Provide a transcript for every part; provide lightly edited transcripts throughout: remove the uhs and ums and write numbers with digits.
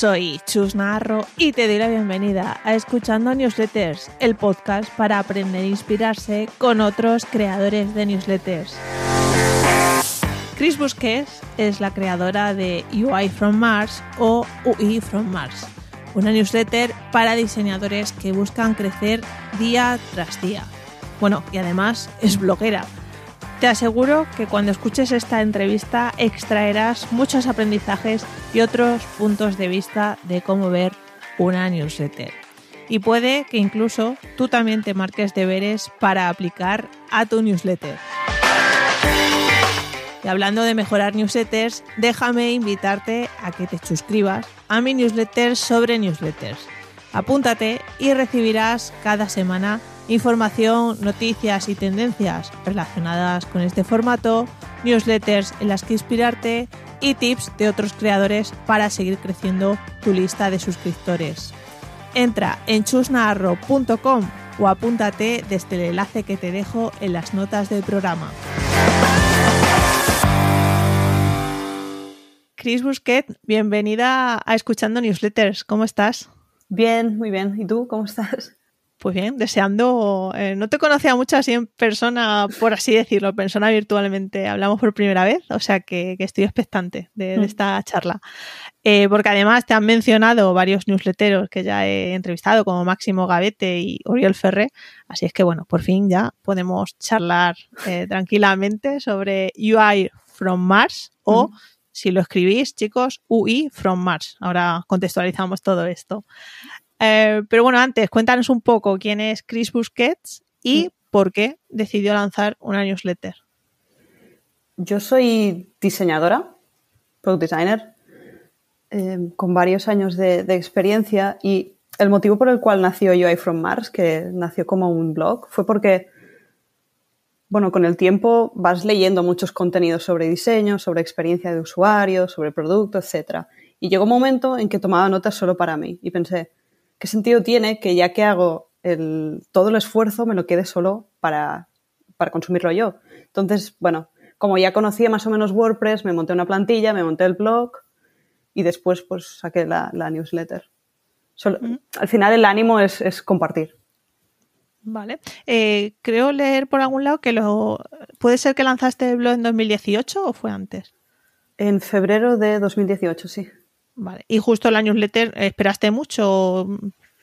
Soy Chus Navarro y te doy la bienvenida a Escuchando Newsletters, el podcast para aprender e inspirarse con otros creadores de newsletters. Chris Busquets es la creadora de UI from Mars o UI from Mars, una newsletter para diseñadores que buscan crecer día tras día. Bueno, y además es bloguera. Te aseguro que cuando escuches esta entrevista extraerás muchos aprendizajes y otros puntos de vista de cómo ver una newsletter. Y puede que incluso tú también te marques deberes para aplicar a tu newsletter. Y hablando de mejorar newsletters, déjame invitarte a que te suscribas a mi newsletter sobre newsletters. Apúntate y recibirás cada semana información, noticias y tendencias relacionadas con este formato, newsletters en las que inspirarte y tips de otros creadores para seguir creciendo tu lista de suscriptores. Entra en chusnavarro.com o apúntate desde el enlace que te dejo en las notas del programa. Chris Busquets, bienvenida a Escuchando Newsletters. ¿Cómo estás? Bien, muy bien. ¿Y tú cómo estás? Pues bien, deseando... no te conocía mucho así en persona, por así decirlo, en persona virtualmente. Hablamos por primera vez, o sea que estoy expectante de esta charla. Porque además te han mencionado varios newsletteros que ya he entrevistado, como Máximo Gavete y Oriol Ferré. Así es que, bueno, por fin ya podemos charlar tranquilamente sobre UI from Mars o, si lo escribís, chicos, UI from Mars. Ahora contextualizamos todo esto. Pero bueno, antes, cuéntanos un poco quién es Chris Busquets y por qué decidió lanzar una newsletter. Yo soy diseñadora, product designer, con varios años de experiencia, y el motivo por el cual nació UI from Mars, que nació como un blog, fue porque, bueno, con el tiempo vas leyendo muchos contenidos sobre diseño, sobre experiencia de usuario, sobre producto, etc. Y llegó un momento en que tomaba notas solo para mí y pensé, ¿qué sentido tiene que ya que hago todo el esfuerzo me lo quede solo para consumirlo yo? Entonces, bueno, como ya conocía más o menos WordPress, me monté una plantilla, me monté el blog y después pues saqué la newsletter. Al final el ánimo es compartir. Vale. Creo leer por algún lado que ¿puede ser que lanzaste el blog en 2018 o fue antes? En febrero de 2018, sí. Vale. Y justo la newsletter, ¿esperaste mucho o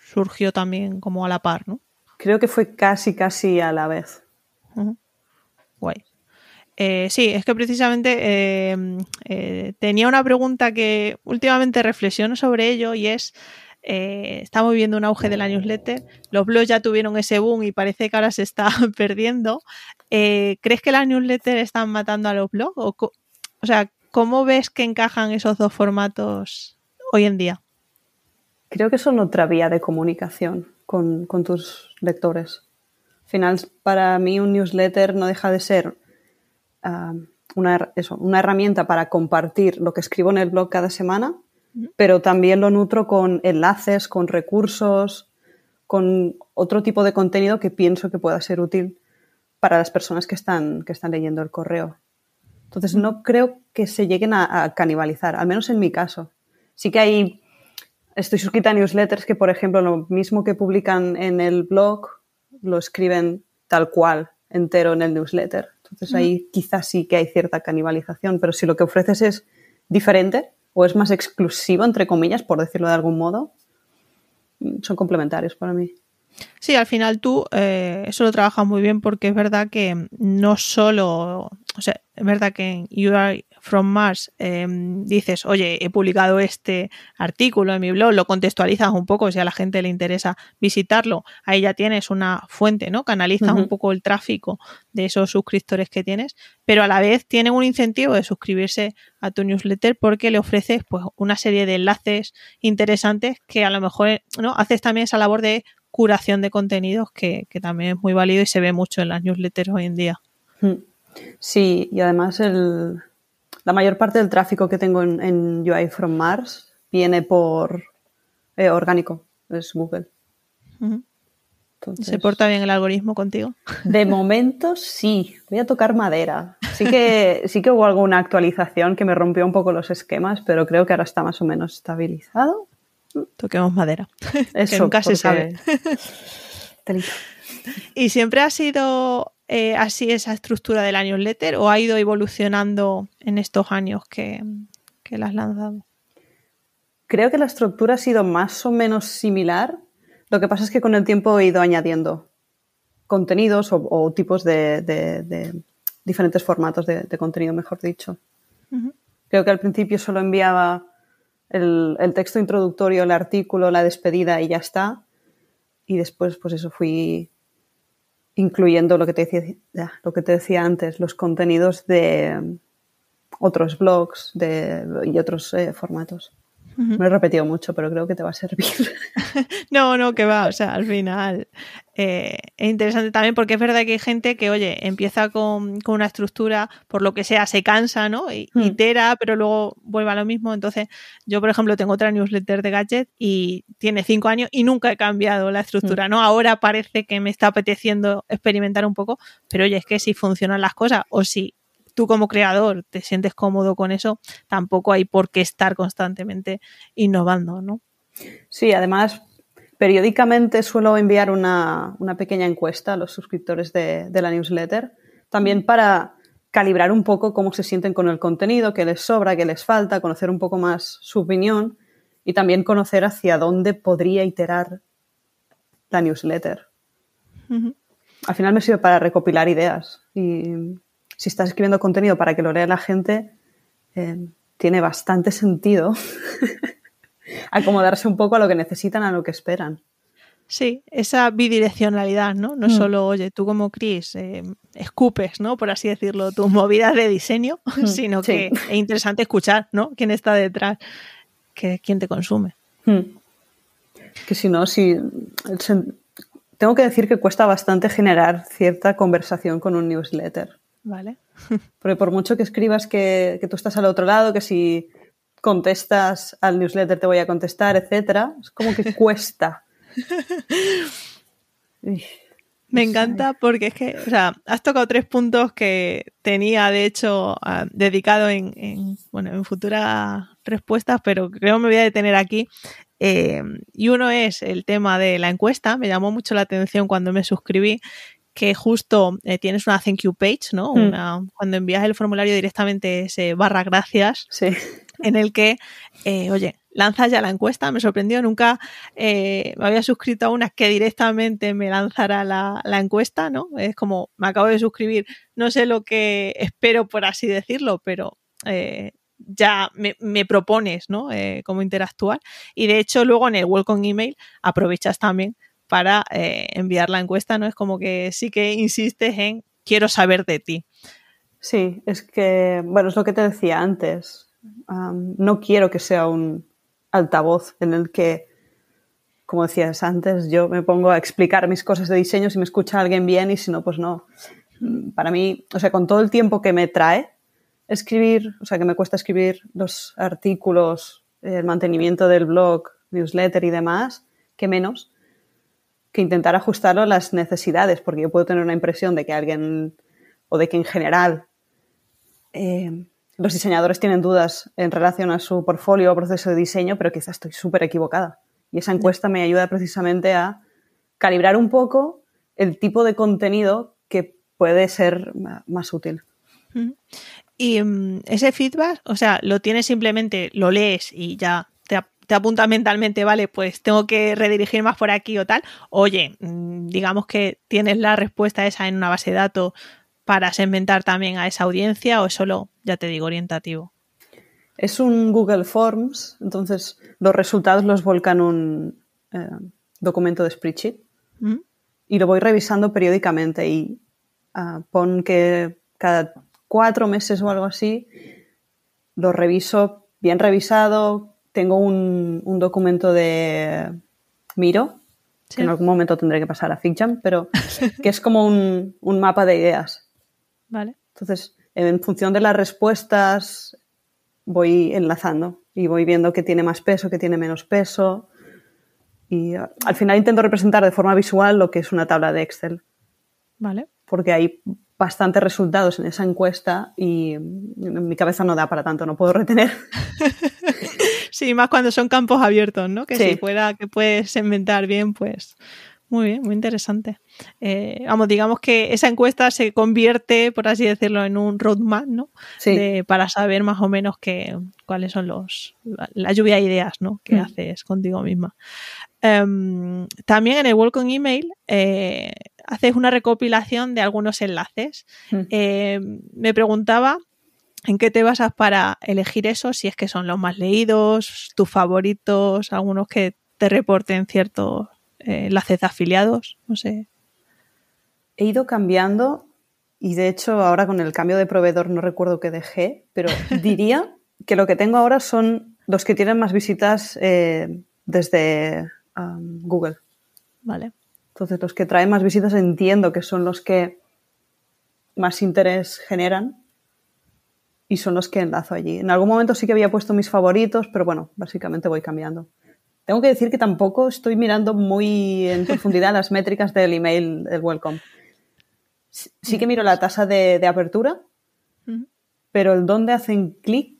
surgió también como a la par, no? Creo que fue casi a la vez. Guay. Sí, es que precisamente tenía una pregunta que últimamente reflexiono sobre ello y es, estamos viendo un auge de la newsletter, los blogs ya tuvieron ese boom y parece que ahora se está perdiendo. ¿Crees que las newsletters están matando a los blogs? O sea, ¿cómo ves que encajan esos dos formatos hoy en día? Creo que son otra vía de comunicación con tus lectores. Al final, para mí, un newsletter no deja de ser una herramienta para compartir lo que escribo en el blog cada semana, pero también lo nutro con enlaces, con recursos, con otro tipo de contenido que pienso que pueda ser útil para las personas que están leyendo el correo. Entonces, no creo que se lleguen a canibalizar, al menos en mi caso. Sí que estoy suscrita a newsletters que, por ejemplo, lo mismo que publican en el blog, lo escriben tal cual, entero en el newsletter. Entonces, ahí quizás sí que hay cierta canibalización, pero si lo que ofreces es diferente o es más exclusivo, entre comillas, por decirlo de algún modo, son complementarios para mí. Sí, al final tú eso lo trabajas muy bien porque es verdad que no solo, o sea, es verdad que en UI from Mars dices, oye, he publicado este artículo en mi blog, lo contextualizas un poco si a la gente le interesa visitarlo, ahí ya tienes una fuente, ¿no? Canalizas un poco el tráfico de esos suscriptores que tienes, pero a la vez tienen un incentivo de suscribirse a tu newsletter porque le ofreces pues una serie de enlaces interesantes que a lo mejor, ¿no? Haces también esa labor de curación de contenidos que también es muy válido y se ve mucho en las newsletters hoy en día. Sí, y además la mayor parte del tráfico que tengo en UI from Mars viene por orgánico, es Google. Entonces, ¿se porta bien el algoritmo contigo? De momento sí, voy a tocar madera. Sí que hubo alguna actualización que me rompió un poco los esquemas, pero creo que ahora está más o menos estabilizado. Toquemos madera. Eso, que nunca se sabe. Telita. ¿Y siempre ha sido así esa estructura de la newsletter o ha ido evolucionando en estos años que la has lanzado? Creo que la estructura ha sido más o menos similar. Lo que pasa es que con el tiempo he ido añadiendo contenidos o tipos de diferentes formatos de contenido, mejor dicho. Uh-huh. Creo que al principio solo enviaba el texto introductorio, el artículo, la despedida y ya está. Y después, pues eso, fui incluyendo lo que te decía antes, los contenidos de otros blogs y otros formatos. Uh-huh. Me he repetido mucho, pero creo que te va a servir. No, que va, o sea, al final es interesante también porque es verdad que hay gente que, oye, empieza con una estructura, por lo que sea, se cansa, ¿no? Itera, pero luego vuelve a lo mismo. Entonces, yo, por ejemplo, tengo otra newsletter de Gadget y tiene 5 años y nunca he cambiado la estructura, ¿no? Ahora parece que me está apeteciendo experimentar un poco, pero oye, es que si funcionan las cosas o si tú como creador te sientes cómodo con eso, tampoco hay por qué estar constantemente innovando, ¿no? Sí, además, periódicamente suelo enviar una pequeña encuesta a los suscriptores de la newsletter, también para calibrar un poco cómo se sienten con el contenido, qué les sobra, qué les falta, conocer un poco más su opinión y también conocer hacia dónde podría iterar la newsletter. Uh-huh. Al final me sirve para recopilar ideas y si estás escribiendo contenido para que lo lea la gente, tiene bastante sentido acomodarse un poco a lo que necesitan, a lo que esperan. Sí, esa bidireccionalidad, ¿no? No solo, oye, tú como Chris escupes, ¿no? Por así decirlo, tus movidas de diseño, sino sí. que es interesante escuchar, ¿no? Quién está detrás, quién te consume. Que si no, tengo que decir que cuesta bastante generar cierta conversación con un newsletter. Vale. Porque por mucho que escribas que tú estás al otro lado, que si contestas al newsletter te voy a contestar, etcétera, es como que cuesta. Me encanta porque es que, o sea, has tocado 3 puntos que tenía, de hecho, dedicado en futuras respuestas, pero creo que me voy a detener aquí. Y uno es el tema de la encuesta. Me llamó mucho la atención cuando me suscribí, que justo tienes una thank you page, ¿no? Cuando envías el formulario directamente ese /gracias, sí. En el que, oye, lanzas ya la encuesta. Me sorprendió, nunca me había suscrito a una que directamente me lanzara la encuesta, ¿no? Es como, me acabo de suscribir, no sé lo que espero, por así decirlo, pero ya me propones, ¿no? Cómo interactuar. Y de hecho, luego en el welcome email aprovechas también para enviar la encuesta, ¿no? Es como que sí que insistes en quiero saber de ti. Sí, es que, bueno, es lo que te decía antes. No quiero que sea un altavoz en el que, como decías antes, yo me pongo a explicar mis cosas de diseño si me escucha alguien bien y si no, pues no. Para mí, o sea, con todo el tiempo que me trae escribir, o sea, que me cuesta escribir los artículos, el mantenimiento del blog, newsletter y demás, que menos que intentar ajustarlo a las necesidades, porque yo puedo tener una impresión de que alguien, o de que en general los diseñadores tienen dudas en relación a su portfolio o proceso de diseño, pero quizás estoy súper equivocada. Y esa encuesta me ayuda precisamente a calibrar un poco el tipo de contenido que puede ser más útil. Y ese feedback, o sea, lo tienes simplemente, lo lees y ya te apunta mentalmente, vale, pues tengo que redirigir más por aquí o tal. Oye, digamos que tienes la respuesta esa en una base de datos para segmentar también a esa audiencia o es solo, ya te digo, orientativo. Es un Google Forms, entonces los resultados los volcan en un documento de spreadsheet y lo voy revisando periódicamente y pon que cada 4 meses o algo así lo reviso bien revisado. Tengo un documento de Miro, sí, que en algún momento tendré que pasar a FigJam, pero que es como un mapa de ideas. Vale. Entonces, en función de las respuestas voy enlazando y voy viendo qué tiene más peso, qué tiene menos peso. Y al final intento representar de forma visual lo que es una tabla de Excel. Vale. Porque hay bastantes resultados en esa encuesta y en mi cabeza no da para tanto, no puedo retener. Sí, más cuando son campos abiertos, ¿no? Que Sí. si fuera que puedes segmentar bien, pues muy bien, muy interesante. Digamos que esa encuesta se convierte, por así decirlo, en un roadmap, ¿no? Sí. Para saber más o menos cuáles son la lluvia de ideas, ¿no? Que haces contigo misma. También en el Welcome Email haces una recopilación de algunos enlaces. Me preguntaba ¿en qué te basas para elegir eso? Si es que son los más leídos, tus favoritos, algunos que te reporten ciertos enlaces de afiliados, no sé. He ido cambiando y de hecho ahora con el cambio de proveedor no recuerdo qué dejé, pero diría que lo que tengo ahora son los que tienen más visitas desde Google. Vale. Entonces los que traen más visitas entiendo que son los que más interés generan. Y son los que enlazo allí. En algún momento sí que había puesto mis favoritos, pero bueno, básicamente voy cambiando. Tengo que decir que tampoco estoy mirando muy en profundidad las métricas del email, del welcome. Sí que miro la tasa de apertura, pero el dónde hacen clic,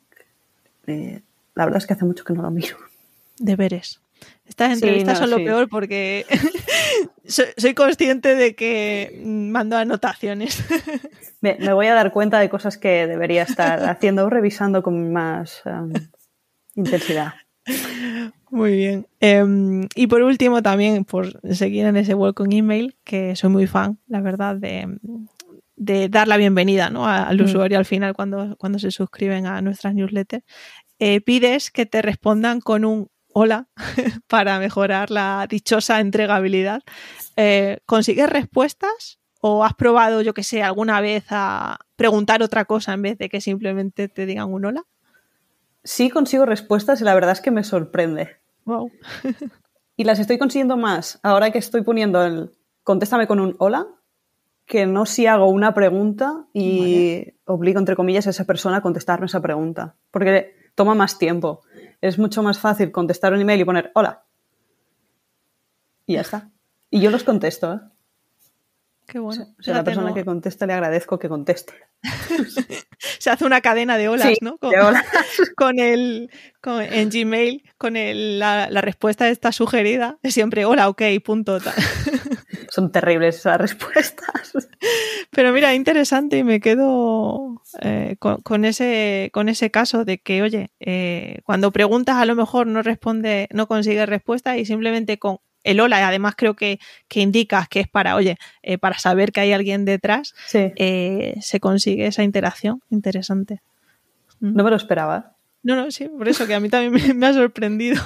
la verdad es que hace mucho que no lo miro. Deberes. Estas entrevistas son lo peor porque soy consciente de que mando anotaciones. Me voy a dar cuenta de cosas que debería estar haciendo o revisando con más intensidad. Muy bien. Y por último, también por seguir en ese welcome email, que soy muy fan, la verdad, de dar la bienvenida, ¿no? al usuario al final cuando se suscriben a nuestras newsletters, pides que te respondan con un hola para mejorar la dichosa entregabilidad. ¿Consigues respuestas o has probado, yo que sé, alguna vez a preguntar otra cosa en vez de que simplemente te digan un hola? Sí consigo respuestas y la verdad es que me sorprende. Wow. Y las estoy consiguiendo más ahora que estoy poniendo el contéstame con un hola, que no si hago una pregunta y obligo, entre comillas, a esa persona a contestarme esa pregunta. Porque toma más tiempo. Es mucho más fácil contestar un email y poner hola. Y ya está. Y yo los contesto, ¿eh? Qué bueno. O sea, a la persona que contesta le agradezco que conteste. Se hace una cadena de olas, sí, ¿no? De olas. En Gmail, con la respuesta está sugerida, es siempre hola, ok, punto. Tal. Son terribles esas respuestas. Pero mira, interesante y me quedo con ese caso de que, oye, cuando preguntas a lo mejor no consigues respuesta y simplemente con el hola, además creo que indicas que es para, oye, para saber que hay alguien detrás, sí. Se consigue esa interacción interesante. No me lo esperaba. No, sí, por eso que a mí también me ha sorprendido.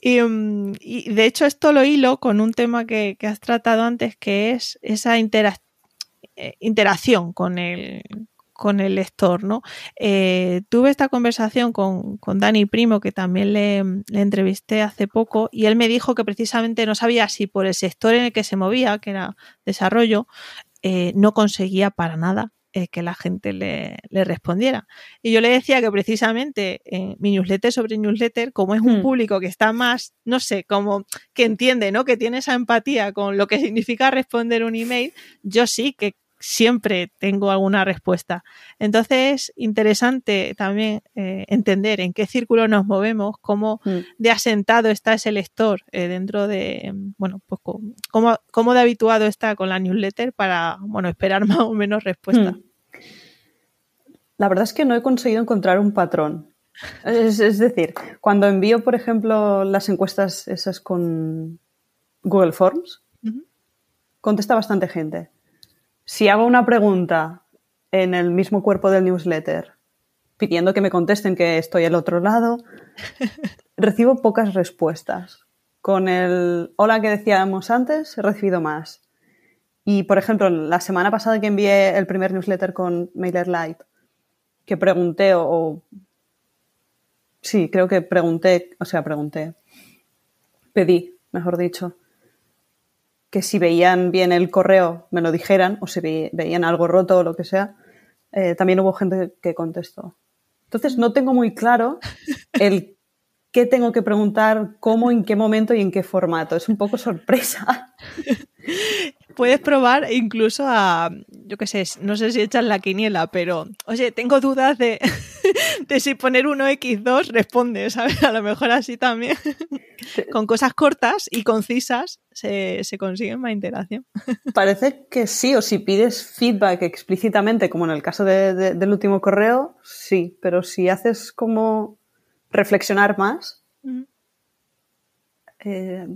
Y de hecho esto lo hilo con un tema que has tratado antes, que es esa interacción con el lector, ¿no? Tuve esta conversación con Dani Primo, que también le entrevisté hace poco, y él me dijo que precisamente no sabía si por el sector en el que se movía, que era desarrollo, no conseguía para nada que la gente le respondiera. Y yo le decía que precisamente mi newsletter sobre newsletter, como es un público que está más, no sé, como que entiende, ¿no? Que tiene esa empatía con lo que significa responder un email, yo sí que siempre tengo alguna respuesta. Entonces, interesante también entender en qué círculo nos movemos, cómo de asentado está ese lector dentro de, bueno, pues cómo de habituado está con la newsletter para, bueno, esperar más o menos respuesta. La verdad es que no he conseguido encontrar un patrón. Es decir, cuando envío, por ejemplo, las encuestas esas con Google Forms, contesta bastante gente. Si hago una pregunta en el mismo cuerpo del newsletter pidiendo que me contesten que estoy al otro lado, recibo pocas respuestas. Con el hola que decíamos antes, he recibido más. Y, por ejemplo, la semana pasada que envié el primer newsletter con MailerLite, que pregunté sí, creo que pedí, mejor dicho, que si veían bien el correo me lo dijeran, o si veían algo roto o lo que sea, también hubo gente que contestó. Entonces no tengo muy claro el qué tengo que preguntar, cómo, en qué momento y en qué formato. Es un poco sorpresa. Puedes probar incluso a, yo qué sé, no sé si echas la quiniela, pero, oye, tengo dudas de de si poner 1x2 responde, ¿sabes? A lo mejor así también. Con cosas cortas y concisas se consigue más interacción. Parece que sí, o si pides feedback explícitamente, como en el caso del último correo, sí, pero si haces como reflexionar más,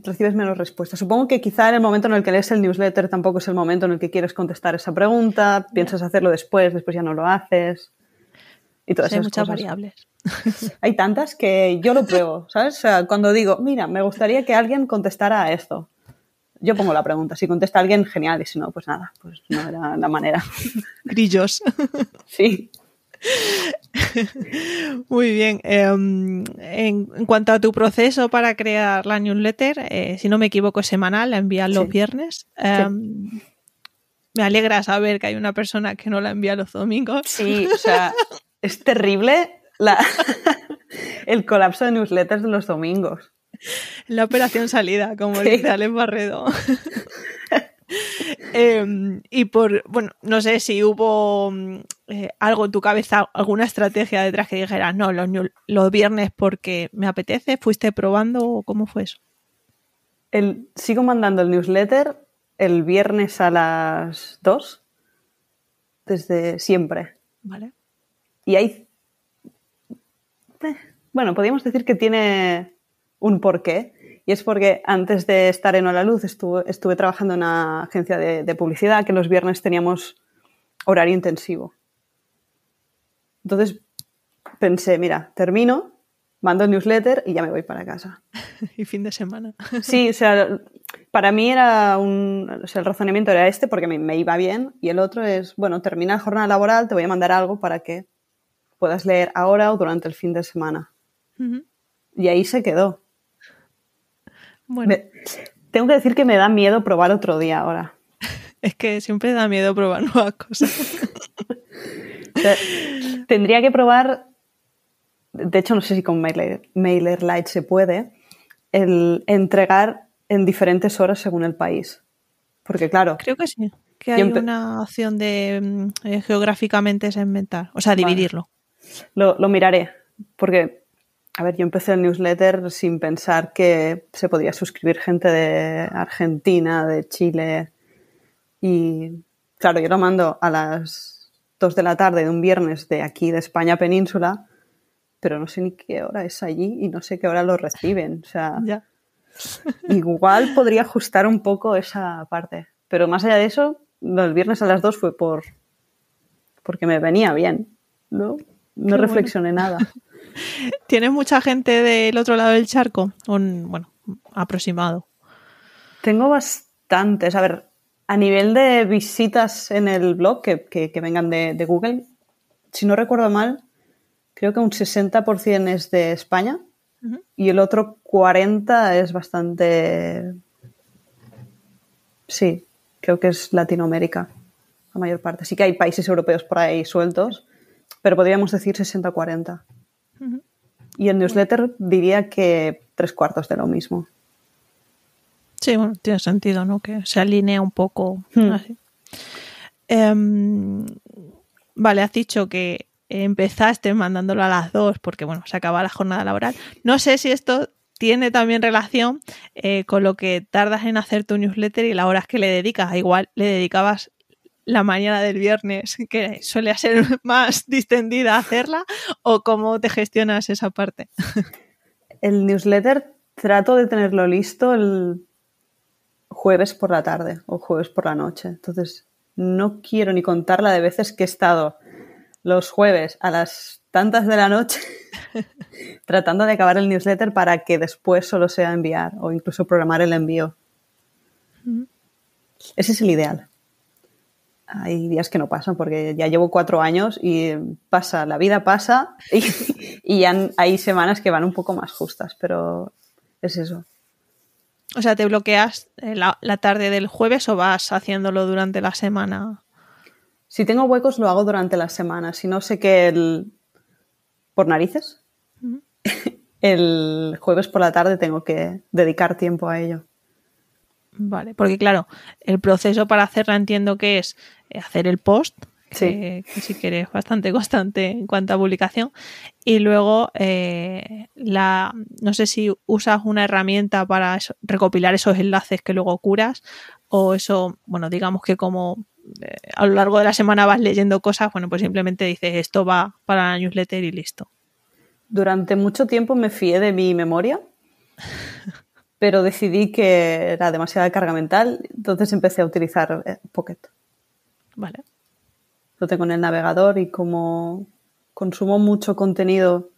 recibes menos respuestas. Supongo que quizá en el momento en el que lees el newsletter tampoco es el momento en el que quieres contestar esa pregunta, piensas hacerlo después ya no lo haces y todas esas muchas cosas. Variables. Hay tantas que yo lo pruebo, ¿sabes? O sea, cuando digo, mira, me gustaría que alguien contestara a esto, yo pongo la pregunta. Si contesta alguien, genial, y si no, pues nada, pues no era la manera. Grillos. Sí. Muy bien. En cuanto a tu proceso para crear la newsletter, si no me equivoco, es semanal, la envías los viernes. Sí. Me alegra saber que hay una persona que no la envía los domingos. Sí, o sea, es terrible el colapso de newsletters de los domingos. La operación salida, como dice Alex Barredo. Y bueno, no sé si hubo algo en tu cabeza, alguna estrategia detrás que dijeras, no, los viernes porque me apetece, ¿fuiste probando o cómo fue eso? Sigo mandando el newsletter el viernes a las 2 desde siempre. Vale. Y hay... Bueno, podríamos decir que tiene un porqué. Y es porque antes de estar en Hola Luz estuve trabajando en una agencia de publicidad que los viernes teníamos horario intensivo. Entonces pensé, mira, termino, mando el newsletter y ya me voy para casa. Y fin de semana. Sí, o sea, para mí era el razonamiento era este porque me iba bien, y el otro es, bueno, termina la jornada laboral, te voy a mandar algo para que puedas leer ahora o durante el fin de semana. Uh-huh. Y ahí se quedó. Bueno. Tengo que decir que me da miedo probar otro día ahora. Es que siempre da miedo probar nuevas cosas. O sea, tendría que probar, de hecho no sé si con MailerLite se puede, el entregar en diferentes horas según el país. Porque claro... Creo que sí, que hay una opción de geográficamente segmentar, o sea, dividirlo. Lo miraré, porque... A ver, yo empecé el newsletter sin pensar que se podía suscribir gente de Argentina, de Chile. Y claro, yo lo mando a las 2 de la tarde de un viernes de aquí, de España Península, pero no sé ni qué hora es allí y no sé qué hora lo reciben. O sea, ya. Igual podría ajustar un poco esa parte. Pero más allá de eso, el viernes a las 2 fue porque me venía bien, ¿no? No qué reflexioné nada. ¿Tienes mucha gente del otro lado del charco? Bueno, aproximado. Tengo bastantes. A ver, a nivel de visitas en el blog que vengan de Google, si no recuerdo mal, creo que un 60% es de España y el otro 40% es bastante... Sí, creo que es Latinoamérica, la mayor parte. Sí que hay países europeos por ahí sueltos, pero podríamos decir 60-40%. Y el newsletter diría que 3/4 de lo mismo. Sí, bueno, tiene sentido, ¿no? Que se alinea un poco así. Vale, has dicho que empezaste mandándolo a las 2 porque, bueno, se acaba la jornada laboral. No sé si esto tiene también relación con lo que tardas en hacer tu newsletter y las horas que le dedicas. Igual le dedicabas la mañana del viernes, que suele ser más distendida a hacerla, o cómo te gestionas esa parte. El newsletter trato de tenerlo listo el jueves por la tarde o jueves por la noche. Entonces, no quiero ni contarla de veces que he estado los jueves a las tantas de la noche tratando de acabar el newsletter para que después solo sea enviar o incluso programar el envío. Ese es el ideal. Hay días que no pasan porque ya llevo 4 años y la vida pasa y ya hay semanas que van un poco más justas, pero es eso. O sea, ¿te bloqueas la tarde del jueves o vas haciéndolo durante la semana? Si tengo huecos lo hago durante la semana. Si no, sé que por narices, el jueves por la tarde tengo que dedicar tiempo a ello. Vale, porque claro, el proceso para hacerla entiendo que es hacer el post, que sí que eres bastante constante en cuanto a publicación. Y luego, no sé si usas una herramienta para recopilar esos enlaces que luego curas, o eso, bueno, digamos que como a lo largo de la semana vas leyendo cosas, bueno, pues simplemente dices esto va para la newsletter y listo. Durante mucho tiempo me fié de mi memoria, pero decidí que era demasiada carga mental, entonces empecé a utilizar Pocket. Vale. Lo tengo en el navegador y como consumo mucho contenido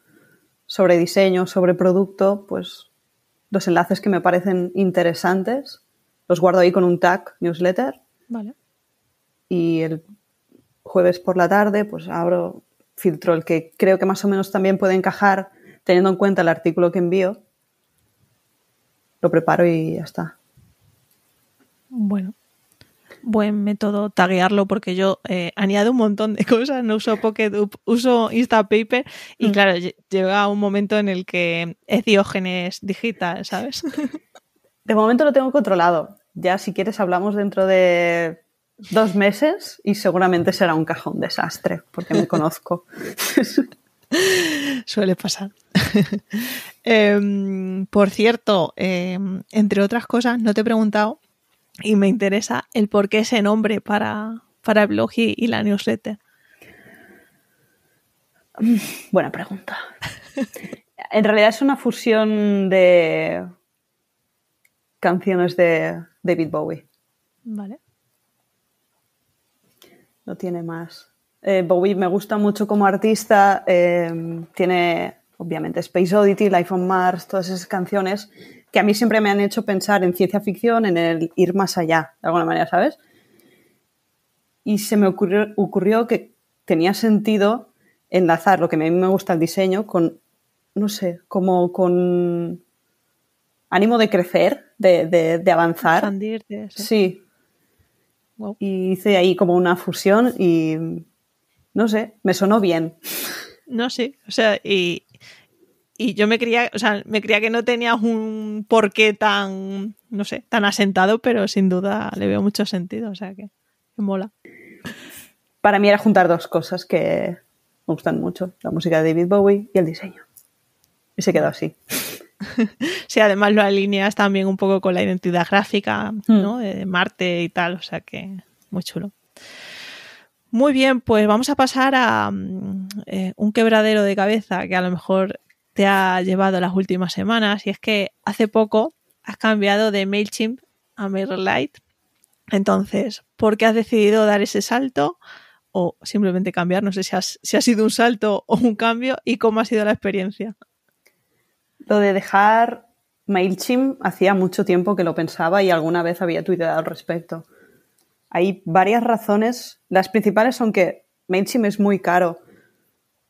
sobre diseño, sobre producto, pues los enlaces que me parecen interesantes los guardo ahí con un tag newsletter. Vale. Y el jueves por la tarde pues filtro el que creo que más o menos también puede encajar teniendo en cuenta el artículo que envío. Lo preparo y ya está. Bueno. Buen método taguearlo, porque yo añado un montón de cosas, no uso Pocket, uso Instapaper y claro, llega un momento en el que es Diógenes digital, ¿sabes? De momento lo tengo controlado. Ya si quieres hablamos dentro de 2 meses y seguramente será un cajón desastre porque me conozco. Suele pasar. Por cierto, entre otras cosas, no te he preguntado y me interesa el por qué ese nombre para el blog y la newsletter. Buena pregunta. En realidad es una fusión de canciones de David Bowie. Vale. No tiene más. Bowie me gusta mucho como artista. Tiene, obviamente, Space Oddity, Life on Mars, todas esas canciones que a mí siempre me han hecho pensar en ciencia ficción, en el ir más allá, de alguna manera, ¿sabes? Y se me ocurrió que tenía sentido enlazar lo que a mí me gusta el diseño con, no sé, como con ánimo de crecer, de avanzar. Expandirte, sí. Wow. Y hice ahí como una fusión y, no sé, me sonó bien. No, sí, o sea, y yo me creía que no tenías un porqué tan, no sé, tan asentado, pero sin duda le veo mucho sentido, o sea que mola. Para mí era juntar dos cosas que me gustan mucho, la música de David Bowie y el diseño. Y se quedó así. Sí, además lo alineas también un poco con la identidad gráfica, ¿no? De Marte y tal, o sea que muy chulo. Muy bien, pues vamos a pasar a un quebradero de cabeza que a lo mejor te ha llevado las últimas semanas, y es que hace poco has cambiado de MailChimp a MailerLite. Entonces, ¿por qué has decidido dar ese salto? O simplemente cambiar, no sé si ha sido un salto o un cambio, y cómo ha sido la experiencia. Lo de dejar MailChimp hacía mucho tiempo que lo pensaba y alguna vez había tuiteado al respecto. Hay varias razones. Las principales son que MailChimp es muy caro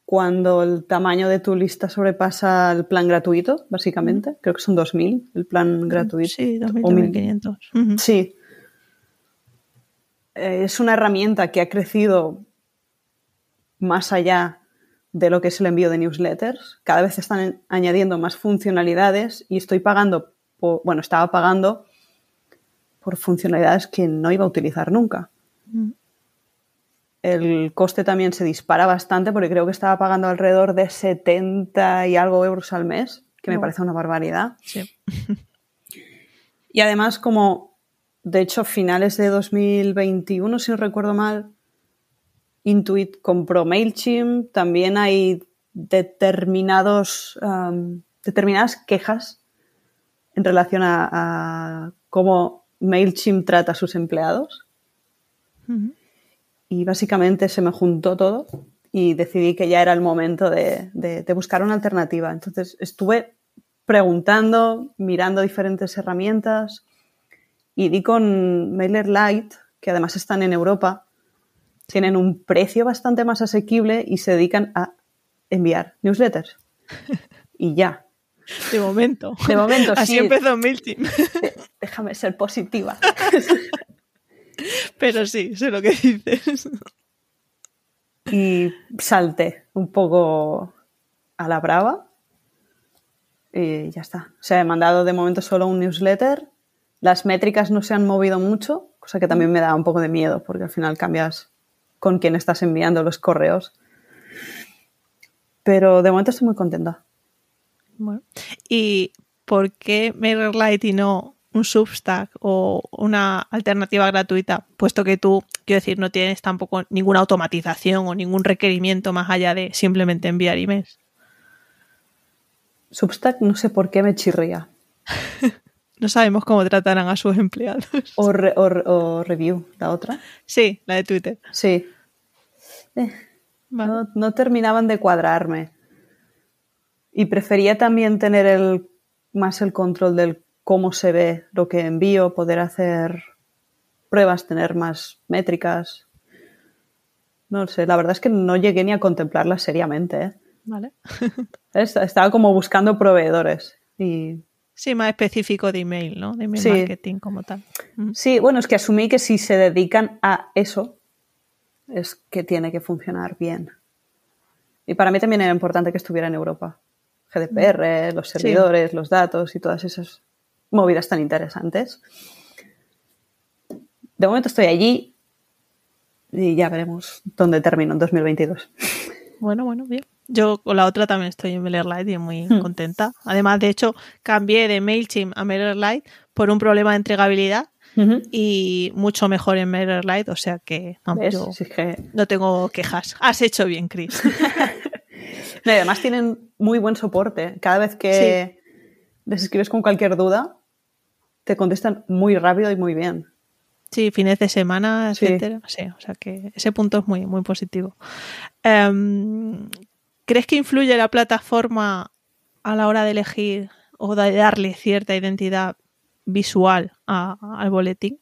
cuando el tamaño de tu lista sobrepasa el plan gratuito, básicamente. Creo que son 2.000 el plan gratuito. Sí, 2.000, 2.500. Sí. Es una herramienta que ha crecido más allá de lo que es el envío de newsletters. Cada vez están añadiendo más funcionalidades y estaba pagando por funcionalidades que no iba a utilizar nunca. El coste también se dispara bastante porque creo que estaba pagando alrededor de 70 y algo euros al mes, que me parece una barbaridad. Sí. Y además, como de hecho finales de 2021, si no recuerdo mal, Intuit compró MailChimp, también hay determinadas quejas en relación a cómo MailChimp trata a sus empleados. Y básicamente se me juntó todo y decidí que ya era el momento de buscar una alternativa. Entonces estuve preguntando, mirando diferentes herramientas y di con MailerLite, que además están en Europa. Tienen un precio bastante más asequible y se dedican a enviar newsletters. Y ya. De momento. De momento, así sí. empezó MailChimp. Déjame ser positiva. Pero sí, sé lo que dices. Y salté un poco a la brava y ya está. O sea, he mandado de momento solo un newsletter. Las métricas no se han movido mucho, cosa que también me da un poco de miedo porque al final cambias con quién estás enviando los correos. Pero de momento estoy muy contenta. Bueno. ¿Y por qué MailerLite y no un Substack o una alternativa gratuita? Puesto que tú, quiero decir, no tienes tampoco ninguna automatización o ningún requerimiento más allá de simplemente enviar emails. Substack no sé por qué me chirría. No sabemos cómo tratarán a sus empleados. O Review, la otra. Sí, la de Twitter. Sí. Vale. No terminaban de cuadrarme. Y prefería también tener más el control del cómo se ve lo que envío, poder hacer pruebas, tener más métricas. No sé, la verdad es que no llegué ni a contemplarlas seriamente, ¿eh? Vale. Estaba como buscando proveedores y... Sí, más específico de email, ¿no? De email Sí. marketing como tal. Sí, bueno, es que asumí que si se dedican a eso, es que tiene que funcionar bien. Y para mí también era importante que estuviera en Europa. GDPR, los servidores, los datos y todas esas movidas tan interesantes. De momento estoy allí y ya veremos dónde termino en 2022. Bueno, bien. Yo con la otra también estoy en MailerLite y muy contenta. Además, de hecho, cambié de MailChimp a MailerLite por un problema de entregabilidad y mucho mejor en MailerLite, o sea que, yo Si es que... no tengo quejas. Has hecho bien, Chris. No, y además tienen muy buen soporte. Cada vez que les escribes con cualquier duda, te contestan muy rápido y muy bien. Sí, fines de semana, etcétera. Sí, o sea que ese punto es muy, muy positivo. ¿Crees que influye la plataforma a la hora de elegir o de darle cierta identidad visual al boletín?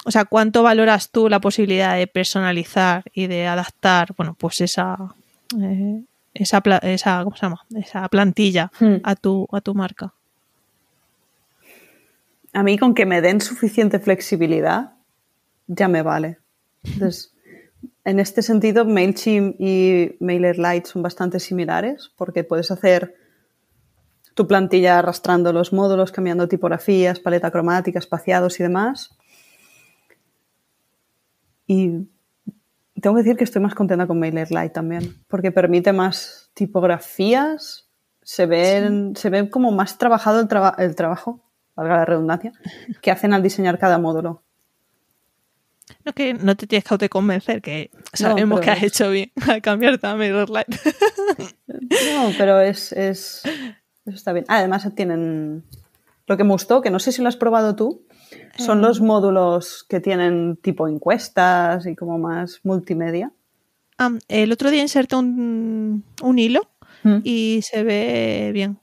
O sea, ¿cuánto valoras tú la posibilidad de personalizar y de adaptar, bueno, pues esa ¿cómo se llama? Esa plantilla a tu marca? A mí con que me den suficiente flexibilidad ya me vale. Entonces, en este sentido, MailChimp y MailerLite son bastante similares porque puedes hacer tu plantilla arrastrando los módulos, cambiando tipografías, paleta cromática, espaciados y demás. Y tengo que decir que estoy más contenta con MailerLite también porque permite más tipografías, se ven como más trabajado el trabajo, valga la redundancia, que hacen al diseñar cada módulo. No, que no te tienes que autoconvencer, que sabemos que has hecho bien al cambiarte a MailerLite. No, pero eso está bien. Además tienen... Lo que me gustó, que no sé si lo has probado tú, son los módulos que tienen tipo encuestas y como más multimedia. El otro día inserté un hilo y se ve bien.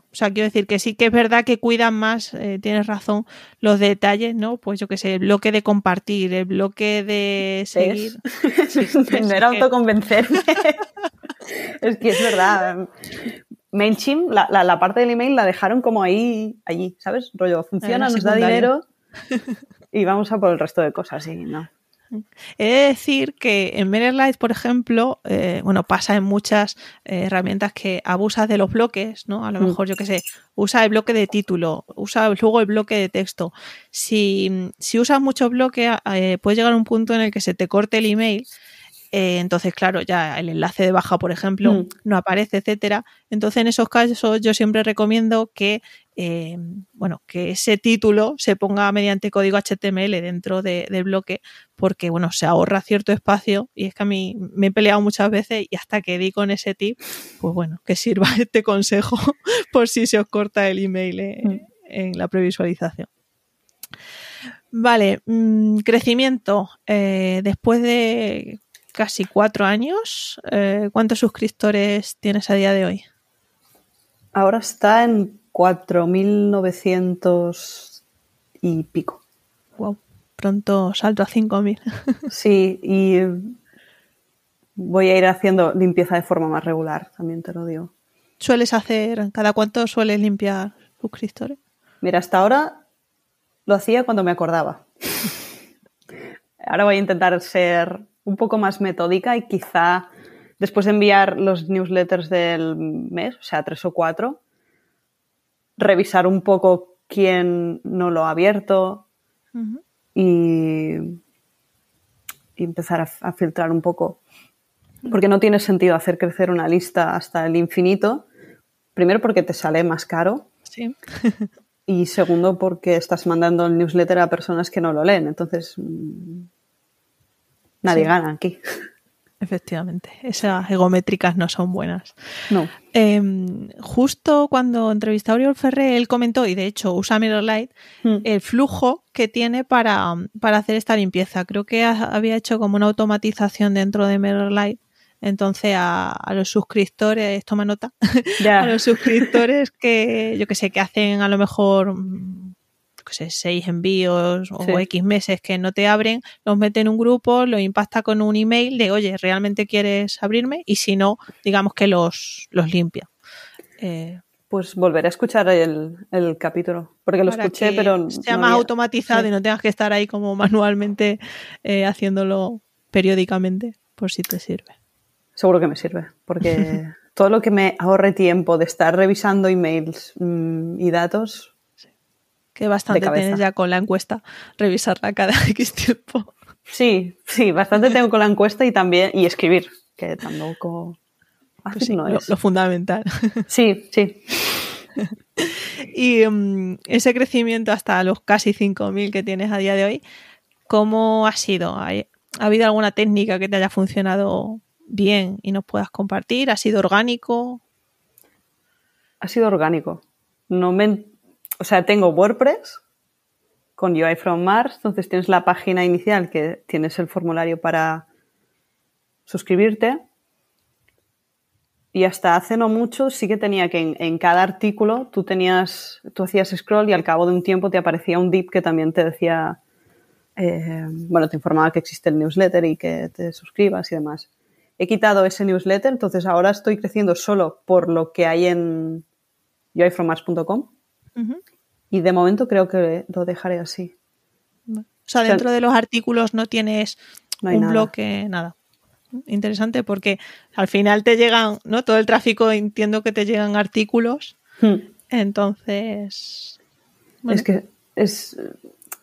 O sea, quiero decir que sí que es verdad que cuidan más, tienes razón, los detalles, ¿no? Pues yo qué sé, el bloque de compartir, el bloque de seguir. Sí, no era autoconvencerme. Es que es verdad. MailChimp, la parte del email la dejaron como allí, ¿sabes? Rollo, funciona, nos da dinero y vamos a por el resto de cosas y no. He de decir que en MailerLite, por ejemplo, pasa en muchas herramientas que abusas de los bloques, ¿no? A lo mejor, yo qué sé, usa el bloque de título, usa luego el bloque de texto. Si usas muchos bloques, puede llegar a un punto en el que se te corte el email. Entonces, claro, ya el enlace de baja, por ejemplo, no aparece, etcétera. Entonces, en esos casos, yo siempre recomiendo que que ese título se ponga mediante código HTML dentro del bloque, porque, se ahorra cierto espacio. Y es que a mí me he peleado muchas veces y hasta que di con ese tip, pues que sirva este consejo por si se os corta el email en la previsualización. Vale, crecimiento. Después de casi 4 años, ¿cuántos suscriptores tienes a día de hoy? Ahora está en 4.900 y pico. Wow, pronto salto a 5.000. Sí, y voy a ir haciendo limpieza de forma más regular, también te lo digo. ¿Cada cuánto sueles limpiar suscriptores? Mira, hasta ahora lo hacía cuando me acordaba. Ahora voy a intentar ser un poco más metódica y quizá después de enviar los newsletters del mes, o sea, 3 o 4, revisar un poco quién no lo ha abierto y y empezar a filtrar un poco. Porque no tiene sentido hacer crecer una lista hasta el infinito. Primero porque te sale más caro. Sí. Y segundo porque estás mandando el newsletter a personas que no lo leen. Entonces, nadie gana aquí. Efectivamente, esas egométricas no son buenas. No. Justo cuando entrevisté a Oriol Ferré, él comentó, y de hecho usa MirrorLight, el flujo que tiene para hacer esta limpieza. Creo que había hecho como una automatización dentro de MirrorLight. Entonces a los suscriptores, toma nota, a los suscriptores que yo que sé, que hacen a lo mejor 6 envíos o X meses que no te abren, los mete en un grupo, los impacta con un email de oye, ¿realmente quieres abrirme? Y si no, digamos que los limpia. Pues volveré a escuchar el capítulo, porque lo escuché, pero sea no más había... automatizado y no tengas que estar ahí como manualmente haciéndolo periódicamente, por si te sirve. Seguro que me sirve, porque todo lo que me ahorre tiempo de estar revisando emails y datos... Que bastante tienes ya con la encuesta, revisarla cada X tiempo. Sí, bastante tengo con la encuesta y escribir, que tampoco... Pues sí, no es lo fundamental. Sí. Y ese crecimiento hasta los casi 5.000 que tienes a día de hoy, ¿cómo ha sido? ¿Ha habido alguna técnica que te haya funcionado bien y nos puedas compartir? ¿Ha sido orgánico? Ha sido orgánico. O sea, tengo WordPress con UI from Mars, entonces tienes la página inicial que tienes el formulario para suscribirte y hasta hace no mucho sí que tenía que en cada artículo tú hacías scroll y al cabo de un tiempo te aparecía un div que también te decía, te informaba que existe el newsletter y que te suscribas y demás. He quitado ese newsletter, entonces ahora estoy creciendo solo por lo que hay en uifrommars.com. Uh-huh. Y de momento creo que lo dejaré así. O sea, dentro de los artículos no tienes un bloque, nada. Interesante porque al final te llegan, ¿no? Todo el tráfico, entiendo que te llegan artículos. Entonces... Bueno. Es que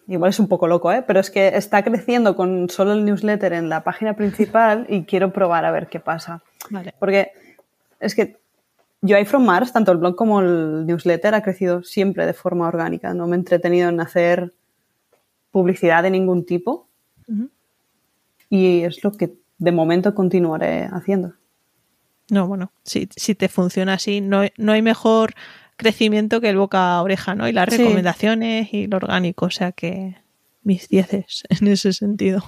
igual es un poco loco, pero es que está creciendo con solo el newsletter en la página principal y quiero probar a ver qué pasa. Vale. Porque es que UI from Mars, tanto el blog como el newsletter, ha crecido siempre de forma orgánica. No me he entretenido en hacer publicidad de ningún tipo. Uh-huh. Y es lo que de momento continuaré haciendo. No, bueno, si te funciona así, no hay mejor crecimiento que el boca a oreja, ¿no? Y las recomendaciones y lo orgánico, o sea que mis 10 en ese sentido.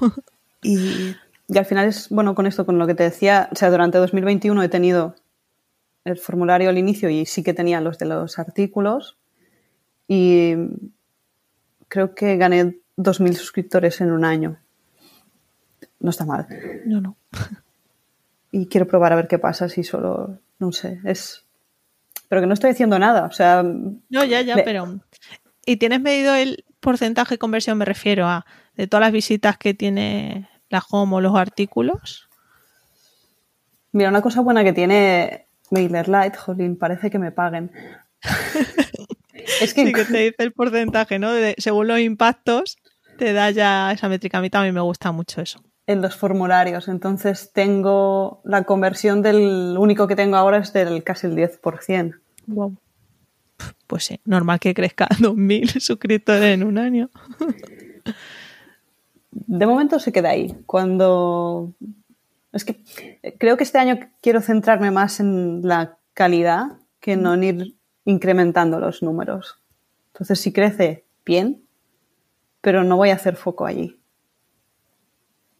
Y al final es, con esto, con lo que te decía, o sea, durante 2021 he tenido el formulario al inicio y sí que tenía los de los artículos y creo que gané 2.000 suscriptores en un año. No está mal. No. Y quiero probar a ver qué pasa si solo, no sé, pero que no estoy haciendo nada, o sea... No, ya, pero... ¿Y tienes medido el porcentaje de conversión, me refiero a, de todas las visitas que tiene la home o los artículos? Mira, una cosa buena que tiene MailerLite, jolín, parece que me paguen. Es que... Sí, que te dice el porcentaje, ¿no? Según los impactos, te da ya esa métrica. A mí también me gusta mucho eso. En los formularios, entonces tengo la conversión del único que tengo ahora es del casi el 10%. Wow. Pues sí, normal que crezca 2.000 suscriptores en un año. De momento se queda ahí. Es que creo que este año quiero centrarme más en la calidad que no en ir incrementando los números. Entonces, si crece, bien, pero no voy a hacer foco allí.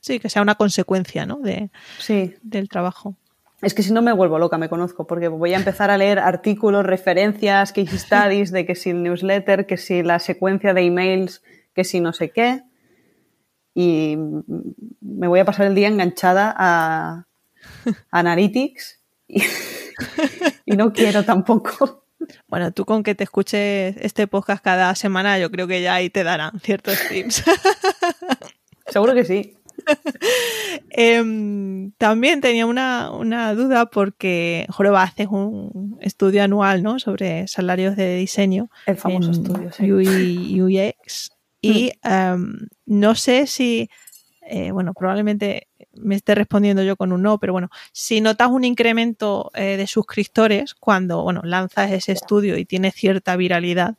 Sí, que sea una consecuencia, ¿no? Del trabajo. Es que si no me vuelvo loca, me conozco, porque voy a empezar a leer artículos, referencias, case studies de que si el newsletter, que si la secuencia de emails, que si no sé qué. Y me voy a pasar el día enganchada a Analytics y no quiero tampoco. Bueno, tú con que te escuches este podcast cada semana, yo creo que ya ahí te darán ciertos tips. Seguro que sí. También tenía una duda porque Joroba haces un estudio anual, ¿no? Sobre salarios de diseño. El famoso estudio, sí. UI, UX. Y no sé si bueno, probablemente me esté respondiendo yo con un no, pero bueno, si notas un incremento de suscriptores cuando, bueno, lanzas ese estudio y tiene cierta viralidad,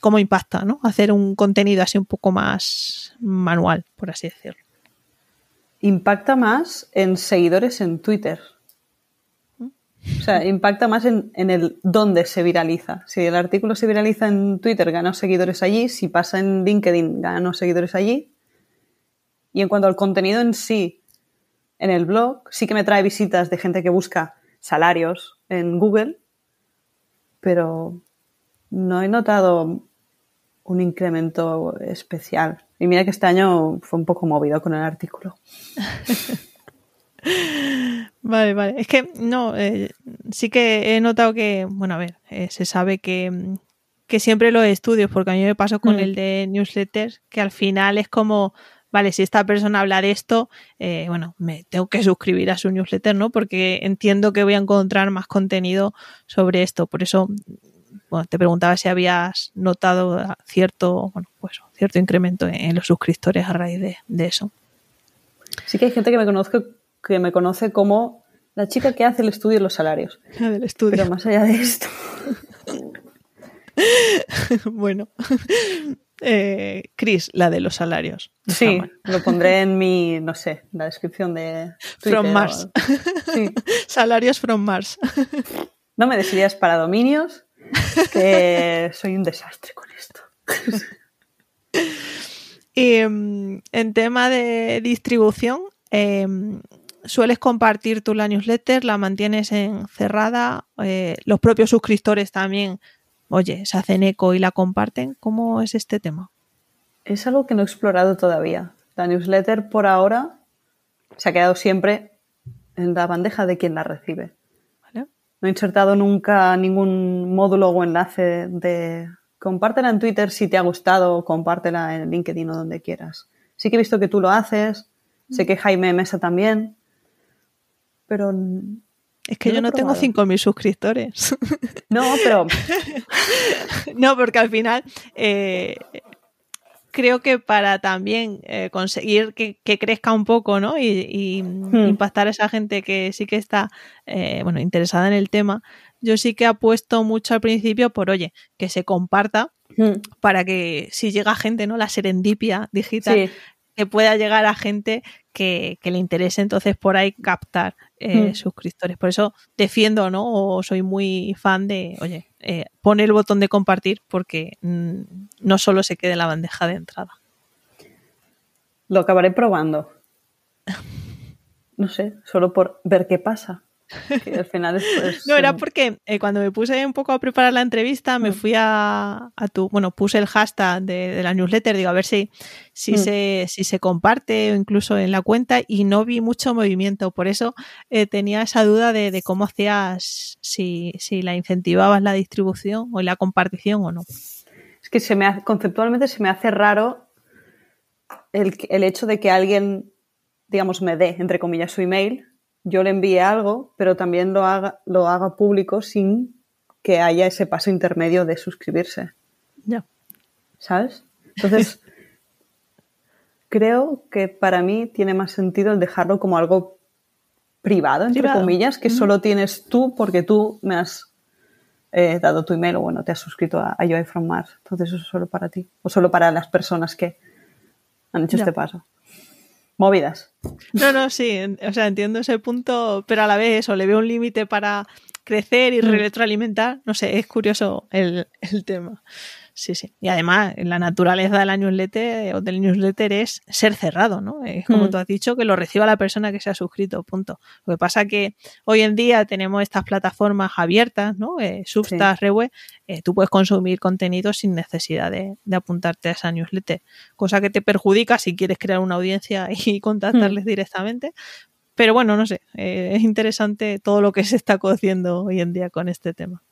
¿cómo impacta, ¿no? Hacer un contenido así un poco más manual, por así decirlo. Impacta más en seguidores en Twitter. O sea, impacta más en el dónde se viraliza. Si el artículo se viraliza en Twitter, gana seguidores allí. Si pasa en LinkedIn, gana seguidores allí. Y en cuanto al contenido en sí, en el blog, sí que me trae visitas de gente que busca salarios en Google, pero no he notado un incremento especial. Y mira que este año fue un poco movido con el artículo. Vale. Es que no, sí que he notado que, bueno, a ver, se sabe que siempre los estudios, porque a mí me pasó con el de newsletters, que al final es como, vale, si esta persona habla de esto, bueno, me tengo que suscribir a su newsletter, ¿no? Porque entiendo que voy a encontrar más contenido sobre esto. Por eso, bueno, te preguntaba si habías notado cierto incremento en los suscriptores a raíz de eso. Sí que hay gente que me conoce como la chica que hace el estudio de los salarios. La del estudio. Pero más allá de esto. Bueno. Chris, la de los salarios. Sí, lo pondré en mi, no sé, la descripción de Twitter. From Mars. Sí. Salarios from Mars. No me decidas para dominios, que soy un desastre con esto. Y en tema de distribución, ¿sueles compartir tú la newsletter? ¿La mantienes cerrada? ¿Los propios suscriptores también, oye, se hacen eco y la comparten? ¿Cómo es este tema? Es algo que no he explorado todavía. La newsletter por ahora se ha quedado siempre en la bandeja de quien la recibe. ¿Vale? No he insertado nunca ningún módulo o enlace de compártela en Twitter si te ha gustado o compártela en LinkedIn o donde quieras. Sí que he visto que tú lo haces, sé que Jaime Mesa también, pero... Es que yo no tengo 5.000 suscriptores. No, pero... No, porque al final... creo que para también conseguir que crezca un poco, ¿no? Y impactar a esa gente que sí que está interesada en el tema, yo sí que apuesto mucho al principio por, oye, que se comparta para que si llega gente, ¿no? La serendipia digital, que pueda llegar a gente que le interese, entonces por ahí captar suscriptores. Por eso defiendo, ¿no? O soy muy fan de, oye, pone el botón de compartir porque no solo se quede en la bandeja de entrada. Lo acabaré probando. No sé, solo por ver qué pasa. Que al final después... No, era porque cuando me puse un poco a preparar la entrevista, me fui puse el hashtag de la newsletter, digo, a ver si se comparte o incluso en la cuenta, y no vi mucho movimiento. Por eso tenía esa duda de cómo hacías, si la incentivabas la distribución o la compartición o no. Es que conceptualmente se me hace raro el hecho de que alguien, digamos, me dé, entre comillas, su email, yo le envíe algo, pero también lo haga público sin que haya ese paso intermedio de suscribirse. Ya. ¿Sabes? Entonces, creo que para mí tiene más sentido el dejarlo como algo privado, entre comillas, que solo tienes tú porque tú me has dado tu email o, bueno, te has suscrito a UI from Mars. Entonces, eso es solo para ti o solo para las personas que han hecho este paso. Movidas. No, sí, o sea, entiendo ese punto, pero a la vez eso, le veo un límite para crecer y retroalimentar. No sé, es curioso el tema. Sí. Y además, la naturaleza de la newsletter o del newsletter es ser cerrado, ¿no? Es como tú has dicho, que lo reciba la persona que se ha suscrito, punto. Lo que pasa que hoy en día tenemos estas plataformas abiertas, ¿no? Substack, Reweb, tú puedes consumir contenido sin necesidad de apuntarte a esa newsletter, cosa que te perjudica si quieres crear una audiencia y contactarles directamente. Pero bueno, no sé, es interesante todo lo que se está cociendo hoy en día con este tema.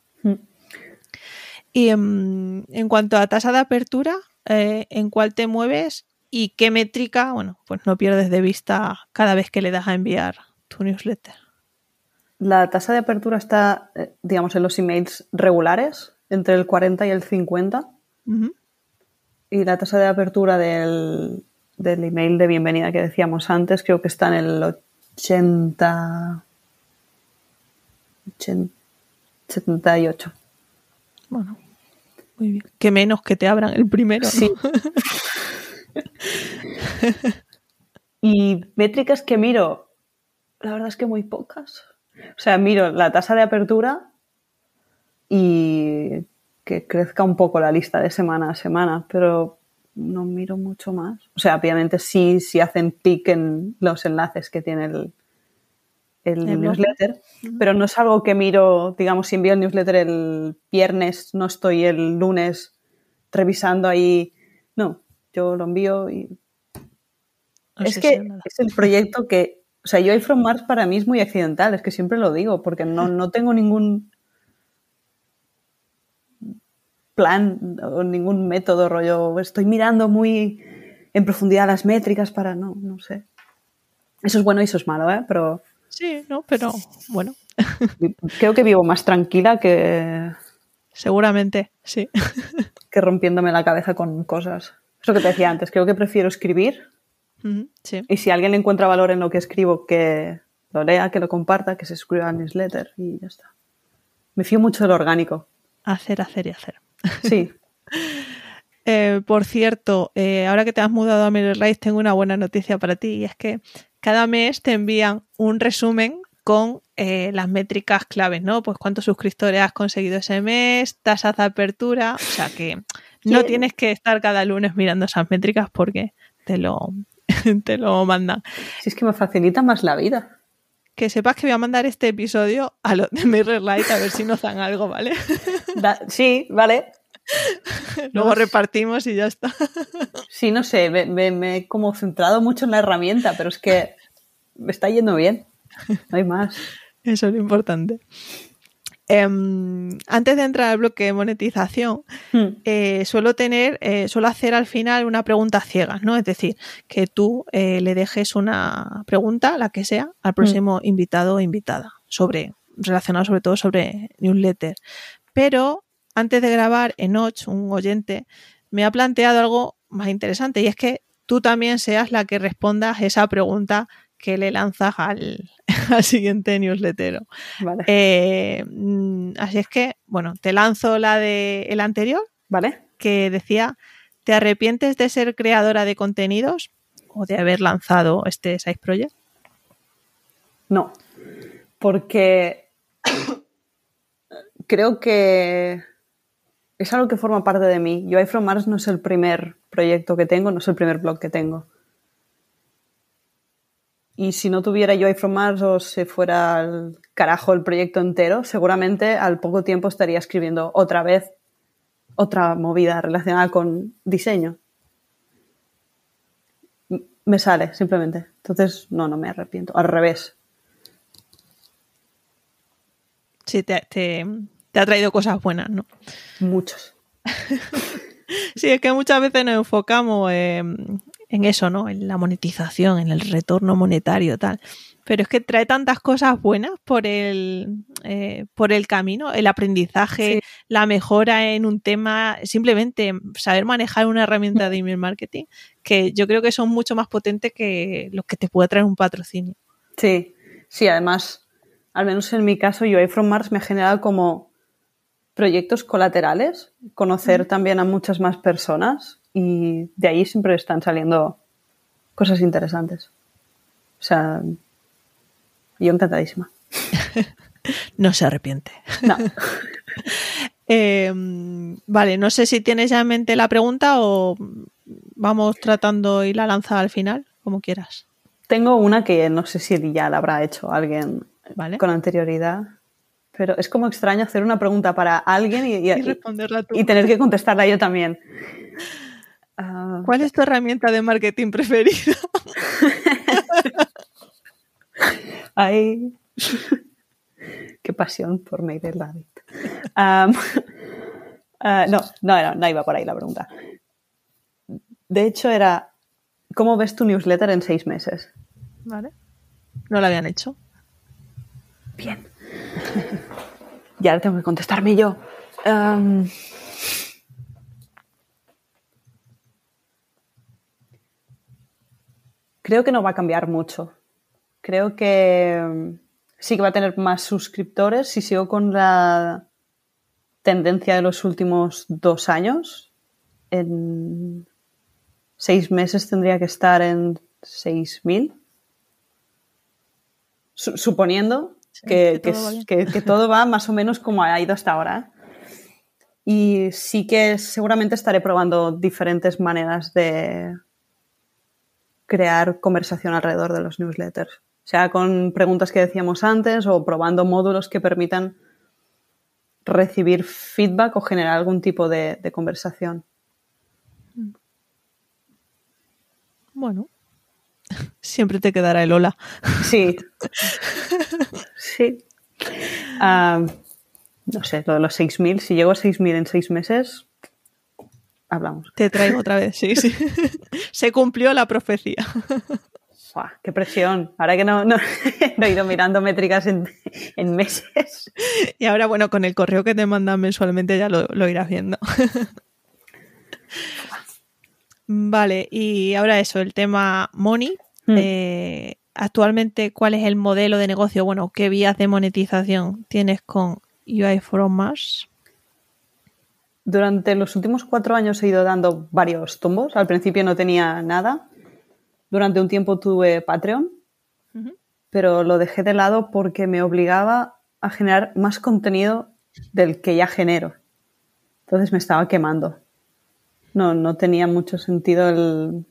Y en cuanto a tasa de apertura, ¿en cuál te mueves y qué métrica, pues no pierdes de vista cada vez que le das a enviar tu newsletter? La tasa de apertura está, digamos, en los emails regulares, entre el 40 y el 50. Uh-huh. Y la tasa de apertura del del email de bienvenida que decíamos antes, creo que está en el 78. Bueno, muy bien. Que menos que te abran el primero, ¿no? Sí. Y métricas que miro, la verdad es que muy pocas. O sea, miro la tasa de apertura y que crezca un poco la lista de semana a semana, pero no miro mucho más. O sea, obviamente sí hacen clic en los enlaces que tiene el newsletter, pero no es algo que miro, digamos, si envío el newsletter el viernes, no estoy el lunes revisando ahí. No, yo lo envío y... Es que es el proyecto que... O sea, UI from Mars para mí es muy accidental, es que siempre lo digo, porque no tengo ningún plan o ningún método, rollo, estoy mirando muy en profundidad las métricas para... No sé. Eso es bueno y eso es malo, ¿eh? Pero... Sí, no, pero bueno. Creo que vivo más tranquila que... Seguramente, sí. Que rompiéndome la cabeza con cosas. Es lo que te decía antes, creo que prefiero escribir. Sí. Y si alguien encuentra valor en lo que escribo, que lo lea, que lo comparta, que se suscriba al newsletter y ya está. Me fío mucho del orgánico. Hacer. Sí. Por cierto, ahora que te has mudado a MailerLite, tengo una buena noticia para ti, y es que cada mes te envían un resumen con las métricas claves, ¿no? Pues cuántos suscriptores has conseguido ese mes, tasas de apertura, o sea que no tienes que estar cada lunes mirando esas métricas porque te lo mandan. Si es que me facilita más la vida. Que sepas que voy a mandar este episodio a los de MailerLite a ver si nos dan algo, ¿vale? Sí, vale. Luego repartimos y ya está. Sí, no sé, me he como centrado mucho en la herramienta, pero es que me está yendo bien. No hay más. Eso es lo importante. Antes de entrar al bloque de monetización, suelo hacer al final una pregunta ciega, ¿no? Es decir, que tú le dejes una pregunta, la que sea, al próximo invitado o invitada, relacionado sobre todo sobre newsletter. Pero antes de grabar, Enoch, un oyente, me ha planteado algo más interesante, y es que tú también seas la que respondas esa pregunta que le lanzas al siguiente newsletter. Vale. Así es que, bueno, te lanzo la del anterior, ¿vale? Que decía: ¿te arrepientes de ser creadora de contenidos o de haber lanzado este side project? No, porque creo que es algo que forma parte de mí. UI from Mars no es el primer proyecto que tengo, no es el primer blog que tengo. Y si no tuviera UI from Mars o se fuera al carajo el proyecto entero, seguramente al poco tiempo estaría escribiendo otra vez otra movida relacionada con diseño. Me sale, simplemente. Entonces, no me arrepiento. Al revés. Sí, te ha traído cosas buenas, ¿no? Muchos. Sí, es que muchas veces nos enfocamos en eso, ¿no? En la monetización, en el retorno monetario, tal. Pero es que trae tantas cosas buenas por el camino, el aprendizaje, sí, la mejora en un tema, simplemente saber manejar una herramienta de email marketing, que yo creo que son mucho más potentes que los que te puede traer un patrocinio. Sí, sí, además, al menos en mi caso, UI from Mars me ha generado como proyectos colaterales, conocer también a muchas más personas, y de ahí siempre están saliendo cosas interesantes. O sea, yo encantadísima. No se arrepiente. No. Vale, no sé si tienes ya en mente la pregunta o vamos tratando y la lanza al final, como quieras. Tengo una que no sé si ya la habrá hecho alguien, ¿vale?, con anterioridad. Pero es como extraño hacer una pregunta para alguien y responderla tú. Y tener que contestarla yo también. ¿Cuál es tu herramienta de marketing preferida? Ay, qué pasión por MailerLite. No iba por ahí la pregunta. De hecho, era: ¿cómo ves tu newsletter en 6 meses? Vale. No la habían hecho. Bien. Y ahora tengo que contestarme yo. creo que no va a cambiar mucho. Creo que sí que va a tener más suscriptores si sigo con la tendencia de los últimos 2 años. En 6 meses tendría que estar en 6.000. Suponiendo que todo va más o menos como ha ido hasta ahora. Y sí que seguramente estaré probando diferentes maneras de crear conversación alrededor de los newsletters. Sea con preguntas que decíamos antes o probando módulos que permitan recibir feedback o generar algún tipo de conversación. Bueno, siempre te quedará el hola. Sí. Sí. No sé, lo de los 6.000, si llego a 6.000 en 6 meses, hablamos. Te traigo otra vez, sí. Se cumplió la profecía. ¡Buah, qué presión! Ahora que no he ido mirando métricas en meses. Y ahora, bueno, con el correo que te mandan mensualmente ya lo irás viendo. Vale, y ahora eso, el tema money. Actualmente, ¿cuál es el modelo de negocio? Bueno, ¿qué vías de monetización tienes con UI from Mars? Durante los últimos 4 años he ido dando varios tumbos. Al principio no tenía nada. Durante un tiempo tuve Patreon, pero lo dejé de lado porque me obligaba a generar más contenido del que ya genero. Entonces me estaba quemando. No tenía mucho sentido el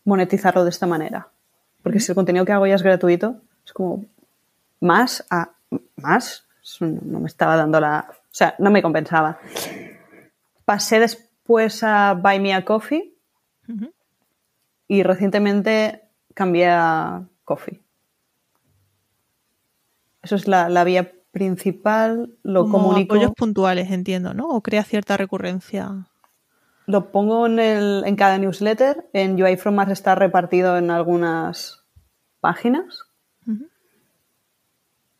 monetizarlo de esta manera. Porque si el contenido que hago ya es gratuito, es como más. Eso no me estaba dando o sea, no me compensaba. Pasé después a Buy Me a Coffee y recientemente cambié a Coffee. Eso es la vía principal. Lo como comunico. Apoyos puntuales, entiendo, ¿no? O crea cierta recurrencia. Lo pongo en cada newsletter. En UI from Mars está repartido en algunas páginas.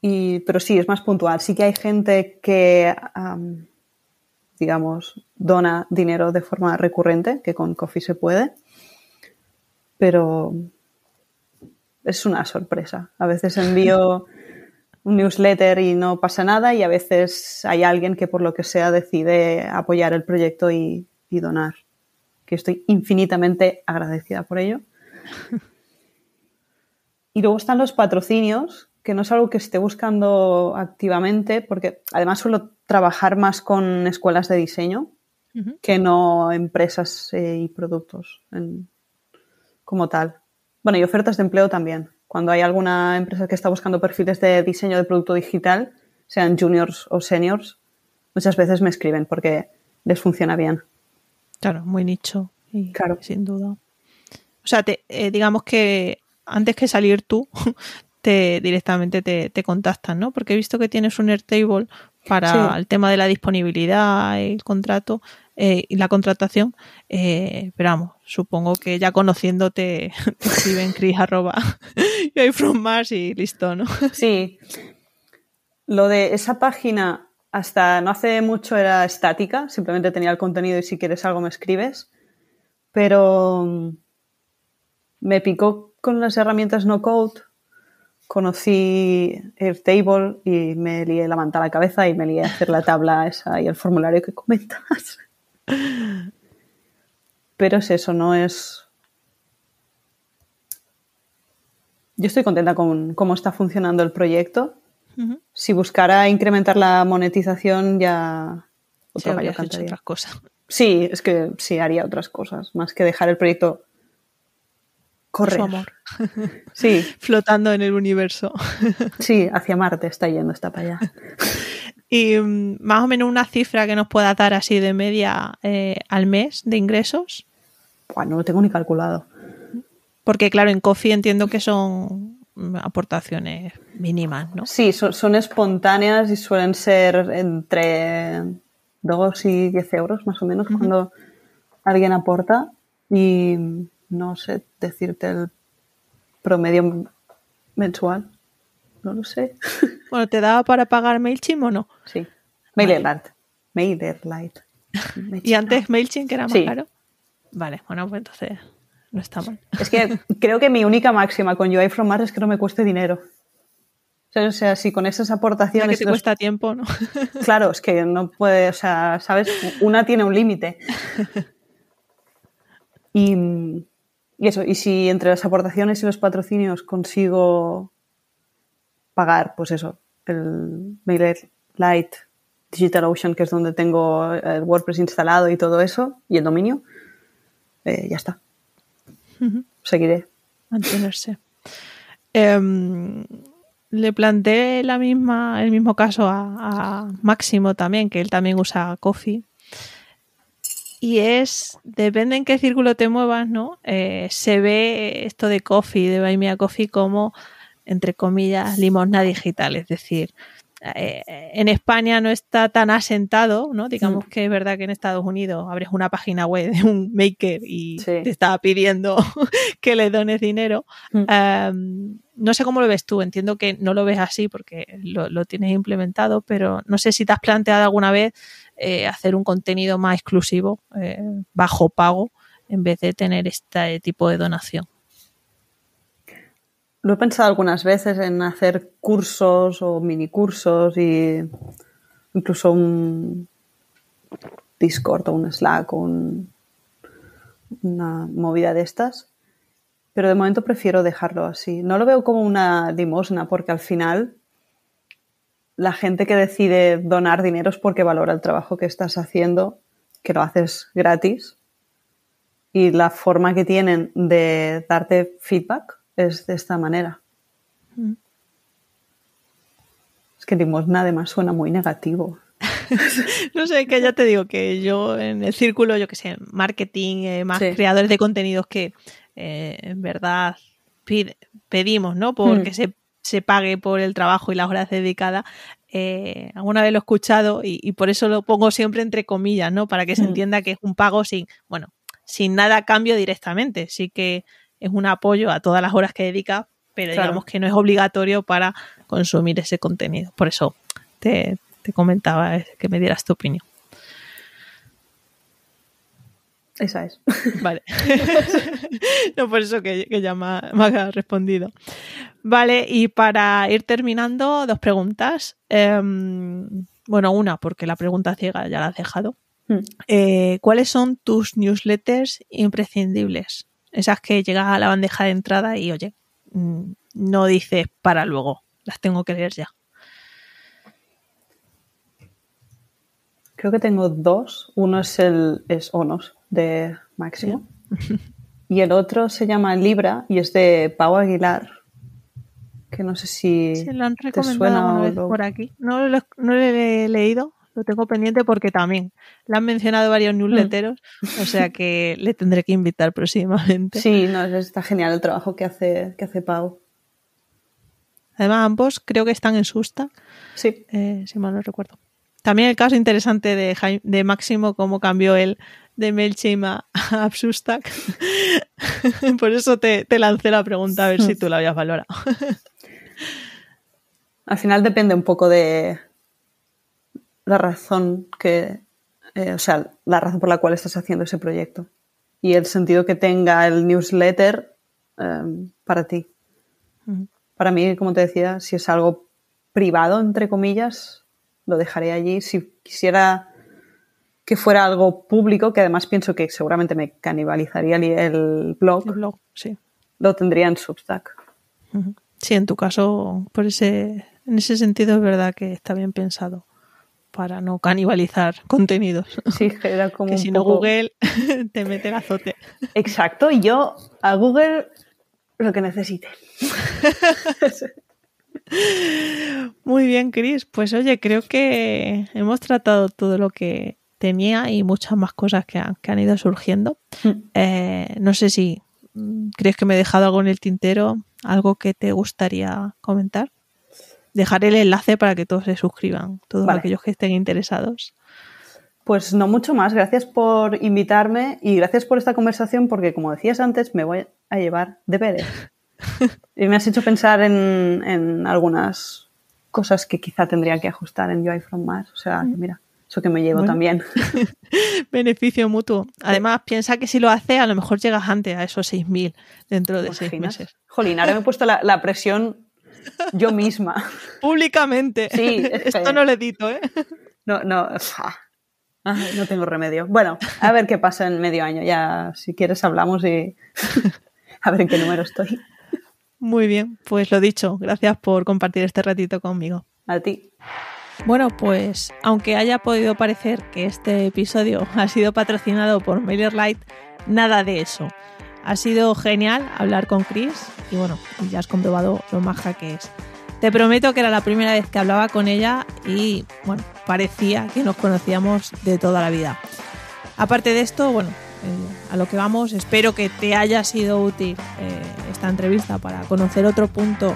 Pero sí, es más puntual. Sí que hay gente que, digamos, dona dinero de forma recurrente, que con Coffee se puede. Pero es una sorpresa. A veces envío un newsletter y no pasa nada, y a veces hay alguien que por lo que sea decide apoyar el proyecto y donar. Que estoy infinitamente agradecida por ello. Y luego están los patrocinios, que no es algo que esté buscando activamente, porque además suelo trabajar más con escuelas de diseño que no empresas y productos como tal. Bueno, y ofertas de empleo también. Cuando hay alguna empresa que está buscando perfiles de diseño de producto digital, sean juniors o seniors, muchas veces me escriben porque les funciona bien. Claro, muy nicho. Y claro. Sin duda. O sea, digamos que antes que salir tú, directamente te contactan, ¿no? Porque he visto que tienes un Airtable para el tema de la disponibilidad, el contrato y la contratación. Pero vamos, supongo que ya conociéndote te escriben Chris@UIFromMars y listo, ¿no? Sí. Lo de esa página hasta no hace mucho era estática, simplemente tenía el contenido y si quieres algo me escribes. Pero me picó con las herramientas no code. Conocí Airtable y me lié la manta a la cabeza y me lié a hacer la tabla esa y el formulario que comentas. Pero es eso, no es... Yo estoy contenta con cómo está funcionando el proyecto. Si buscara incrementar la monetización ya otro gallo cantaría. Otras cosas. Sí, es que sí, haría otras cosas, más que dejar el proyecto correr. Su amor. Sí. Flotando en el universo. Sí, hacia Marte está yendo, está para allá. Y más o menos una cifra que nos pueda dar así de media al mes de ingresos. Bueno, no lo tengo ni calculado. Porque claro, en Coffee entiendo que son aportaciones mínimas, ¿no? Sí, son espontáneas y suelen ser entre 2 y 10 euros más o menos cuando alguien aporta. Y no sé decirte el promedio mensual. No lo sé. Bueno, ¿te daba para pagar MailChimp o no? Sí. MailerLite. MailerLite. ¿Y antes MailChimp, que era más sí. caro? Vale, bueno, pues entonces no está mal. Es que creo que mi única máxima con UI from Mars es que no me cueste dinero. O sea, si con esas aportaciones... que te cuesta tiempo, ¿no? Claro, es que no puede, o sea, ¿sabes? Una tiene un límite. Y eso, y si entre las aportaciones y los patrocinios consigo pagar, pues eso, el MailerLite, DigitalOcean, que es donde tengo el WordPress instalado y todo eso, y el dominio, ya está. Seguiré. Mantenerse. Le planteé el mismo caso a Máximo también, que él también usa Ko-fi. Y depende en qué círculo te muevas, ¿no? Se ve esto de Ko-fi, de Buy Me a Coffee, como, entre comillas, limosna digital. Es decir, en España no está tan asentado, ¿no? Digamos que es verdad que en Estados Unidos abres una página web de un maker y te está pidiendo que le dones dinero. No sé cómo lo ves tú, entiendo que no lo ves así porque lo tienes implementado, pero no sé si te has planteado alguna vez hacer un contenido más exclusivo, bajo pago, en vez de tener este tipo de donación. Lo he pensado algunas veces en hacer cursos o mini cursos y incluso un Discord o un Slack o una movida de estas, pero de momento prefiero dejarlo así. No lo veo como una limosna porque al final la gente que decide donar dinero es porque valora el trabajo que estás haciendo, que lo haces gratis, y la forma que tienen de darte feedback es de esta manera. Es que limosna además suena muy negativo. No sé, que ya te digo que yo en el círculo, yo que sé, marketing, más creadores de contenidos que en verdad pedimos, ¿no? Porque se pague por el trabajo y las horas dedicadas. Alguna vez lo he escuchado y por eso lo pongo siempre entre comillas, ¿no? Para que se entienda que es un pago sin nada a cambio directamente. Sí que es un apoyo a todas las horas que dedica, pero digamos que no es obligatorio para consumir ese contenido. Por eso te comentaba que me dieras tu opinión. Esa es. Vale. No, por eso que ya me has respondido. Vale, y para ir terminando, 2 preguntas. Bueno, una, porque la pregunta ciega ya la has dejado. ¿Cuáles son tus newsletters imprescindibles? Esas que llegas a la bandeja de entrada y, oye, no dices para luego, las tengo que leer ya. Creo que tengo 2. Uno es Onos, de Máximo. Y el otro se llama Libra y es de Pau Aguilar. Que no sé si se lo han te suena una vez por aquí. No lo he leído, lo tengo pendiente porque también le han mencionado varios newsletteros, o sea que le tendré que invitar próximamente. Sí, no, está genial el trabajo que hace Pau. Además, ambos creo que están en Substack. Sí. Si mal no recuerdo. También el caso interesante de Máximo, cómo cambió él de MailChimp a Substack. Por eso te lancé la pregunta a ver si tú la habías valorado. Al final depende un poco de la razón la razón por la cual estás haciendo ese proyecto y el sentido que tenga el newsletter para ti. Para mí, como te decía, si es algo privado, entre comillas, lo dejaré allí. Si quisiera que fuera algo público, que además pienso que seguramente me canibalizaría el blog. El blog, sí. Lo tendría en Substack. Sí, en tu caso, en ese sentido es verdad que está bien pensado para no canibalizar contenidos. Sí, era como que si no Google te mete el azote. Exacto, y yo a Google lo que necesite. Muy bien, Cris. Pues oye, creo que hemos tratado todo lo que tenía y muchas más cosas que han ido surgiendo. No sé si crees que me he dejado algo en el tintero, algo que te gustaría comentar. Dejaré el enlace para que todos se suscriban, todos aquellos que estén interesados. Pues no mucho más. Gracias por invitarme y gracias por esta conversación porque, como decías antes, me voy a llevar deberes. Y me has hecho pensar en algunas cosas que quizá tendría que ajustar en UI from Mars. O sea, que mira, Eso que me llevo también. Beneficio mutuo. Además, piensa que si lo hace, a lo mejor llegas antes a esos 6.000 dentro de 6 meses. Jolín, ahora me he puesto la presión yo misma. Públicamente. Sí. Esto no lo edito, ¿eh? No tengo remedio. Bueno, a ver qué pasa en medio año. Ya, si quieres, hablamos y a ver en qué número estoy. Muy bien, pues lo dicho. Gracias por compartir este ratito conmigo. A ti. Bueno, pues aunque haya podido parecer que este episodio ha sido patrocinado por MailerLite, nada de eso. Ha sido genial hablar con Chris y bueno, ya has comprobado lo maja que es. Te prometo que era la primera vez que hablaba con ella y bueno, parecía que nos conocíamos de toda la vida. Aparte de esto, bueno, a lo que vamos, espero que te haya sido útil esta entrevista para conocer otro punto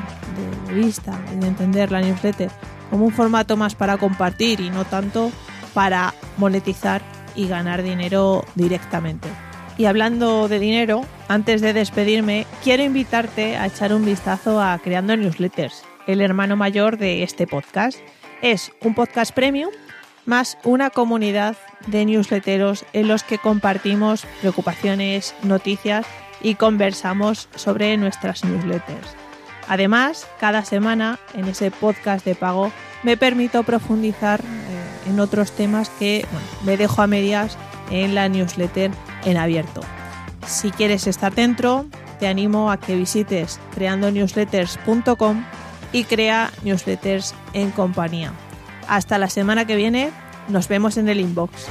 de vista y de entender la newsletter como un formato más para compartir y no tanto para monetizar y ganar dinero directamente. Y hablando de dinero, antes de despedirme, quiero invitarte a echar un vistazo a Creando Newsletters, el hermano mayor de este podcast. Es un podcast premium más una comunidad de newsletteros en los que compartimos preocupaciones, noticias y conversamos sobre nuestras newsletters. Además, cada semana en ese podcast de pago me permito profundizar en otros temas que me dejo a medias en la newsletter en abierto. Si quieres estar dentro, te animo a que visites creandonewsletters.com y crea newsletters en compañía. Hasta la semana que viene, nos vemos en el inbox.